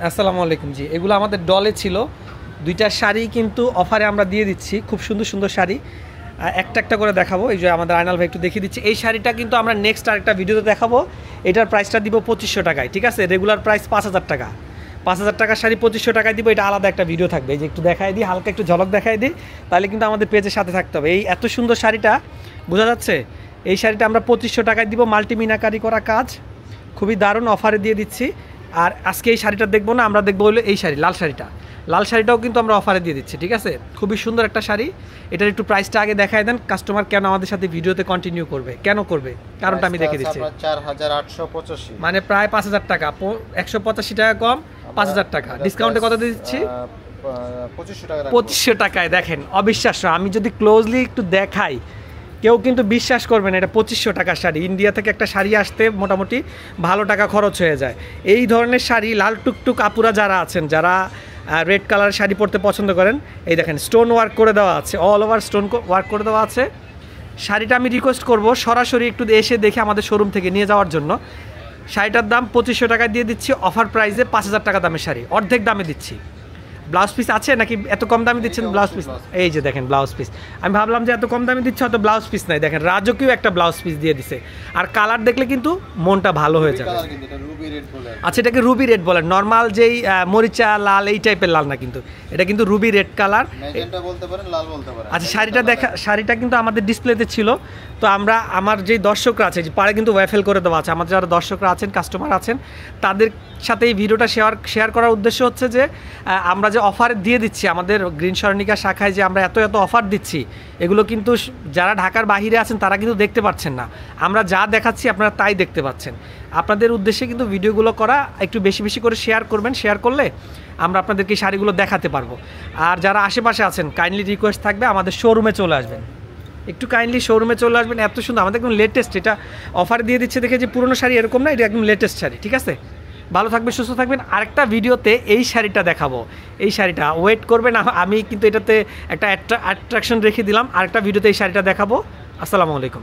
আসসালামু আলাইকুম। জি, এগুলো আমাদের ডলে ছিল। দুইটা শাড়ি কিন্তু অফারে আমরা দিয়ে দিচ্ছি, খুব সুন্দর সুন্দর শাড়ি। একটা একটা করে দেখাবো। এই যে আমাদের আয়নাল ভাই একটু দেখিয়ে দিচ্ছি। এই শাড়িটা কিন্তু আমরা নেক্সট আরেকটা ভিডিওতে দেখাবো। এটার প্রাইসটা দিব 2500 টাকায়, ঠিক আছে? রেগুলার প্রাইস 5000 টাকা। 5000 টাকার শাড়ি 2500 টাকায় দিব। এটা আলাদা একটা ভিডিও থাকবে। এই যে একটু দেখাই দিই, হালকা একটু ঝলক দেখাই দিই, তাহলে কিন্তু আমাদের পেজের সাথে থাকতে হবে। এই এত সুন্দর শাড়িটা বোঝা যাচ্ছে? এই শাড়িটা আমরা 2500 টাকায় দিব, মাল্টি মিনাকারি করা কাজ, খুবই দারুণ অফারে দিয়ে দিচ্ছি। আর আজকে এই শাড়িটা দেখবো না, আমরা দেখবো হলো এই শাড়ি, লাল শাড়িটা। লাল শাড়িটাও কিন্তু আমরা অফারে দিয়ে দিচ্ছি, ঠিক আছে? খুবই সুন্দর একটা শাড়ি। এটার একটু প্রাইসটা আগে দেখায় দেন। কাস্টমার কেন আমাদের সাথে ভিডিওতে কন্টিনিউ করবে, কেন করবে, কারণটা আমি দেখে দিচ্ছি। 4885, মানে প্রায় 5000 টাকা, 185 টাকা কম, 5000 টাকা ডিসকাউন্টে কত দিয়ে দিচ্ছি? 2500 টাকায়। দেখেন, অবিশ্বাস্য। আমি যদি ক্লোজলি একটু দেখাই, কেউ কিন্তু বিশ্বাস করবে না। এটা 2500 টাকার শাড়ি। ইন্ডিয়া থেকে একটা শাড়ি আসতে মোটামুটি ভালো টাকা খরচ হয়ে যায়। এই ধরনের শাড়ি লাল টুকটুক আপুরা যারা আছেন, যারা রেড কালার শাড়ি পরতে পছন্দ করেন, এই দেখেন স্টোন ওয়ার্ক করে দেওয়া আছে, অল ওভার স্টোন ওয়ার্ক করে দেওয়া আছে। শাড়িটা আমি রিকোয়েস্ট করব সরাসরি একটু এসে দেখে আমাদের শোরুম থেকে নিয়ে যাওয়ার জন্য। শাড়িটার দাম 2500 টাকায় দিয়ে দিচ্ছি, অফার প্রাইসে 5000 টাকা দামের শাড়ি, অর্ধেক দামে দিচ্ছি। ব্লাউজ পিস আছে নাকি? এত কম দামে দিচ্ছেন ব্লাউজ পিস? এই যে দেখেন ব্লাউজ পিস। আমি ভাবলাম যে এত কম দামে দিচ্ছে, হয়তো ব্লাউজ পিস নাই। দেখেন রাজকীয় একটা ব্লাউজ পিস দিয়ে দিছে। আর কালার দেখলে কিন্তু মনটা ভালো হয়ে যাবে। আচ্ছা, এটাকে রুবি রেড বলে। নর্মাল যেই মরিচা লাল এই টাইপের লাল না, কিন্তু এটা কিন্তু রুবি রেড কালার। আচ্ছা, শাড়িটা কিন্তু আমাদের ডিসপ্লেতে ছিল। তো আমার যেই দর্শকরা আছে, যে পাড়ে কিন্তু ওয়াফেল করে দেওয়া আছে, আমাদের যারা দর্শকরা আছেন, কাস্টমার আছেন, তাদের সাথে এই ভিডিওটা শেয়ার করার উদ্দেশ্য হচ্ছে যে আমরা যে অফার দিয়ে দিচ্ছি আমাদের গ্রিন স্বর্ণিকা শাখায়, যে আমরা এত এত অফার দিচ্ছি, এগুলো কিন্তু যারা ঢাকার বাইরে আছেন তারা কিন্তু দেখতে পাচ্ছেন না। আমরা যা দেখাচ্ছি আপনারা তাই দেখতে পাচ্ছেন। আপনাদের উদ্দেশ্যে কিন্তু ভিডিওগুলো করা। একটু বেশি বেশি করে শেয়ার করবেন। শেয়ার করলে আমরা আপনাদেরকে এই শাড়িগুলো দেখাতে পারবো। আর যারা আশেপাশে আছেন, কাইন্ডলি রিকোয়েস্ট থাকবে আমাদের শোরুমে চলে আসবেন, একটু কাইন্ডলি শোরুমে চলে আসবেন। এত সুন্দর, আমাদের একদম লেটেস্ট। এটা অফার দিয়ে দিচ্ছে দেখে যে পুরোনো শাড়ি এরকম না, এটা একদম লেটেস্ট শাড়ি, ঠিক আছে? ভালো থাকবেন, সুস্থ থাকবেন। আরেকটা ভিডিওতে এই শাড়িটা দেখাবো। এই শাড়িটা ওয়েট করবেন, আমি কিন্তু এটাতে একটা অ্যাট্রাকশন রেখে দিলাম। আরেকটা ভিডিওতে এই শাড়িটা দেখাবো। আসসালামু আলাইকুম।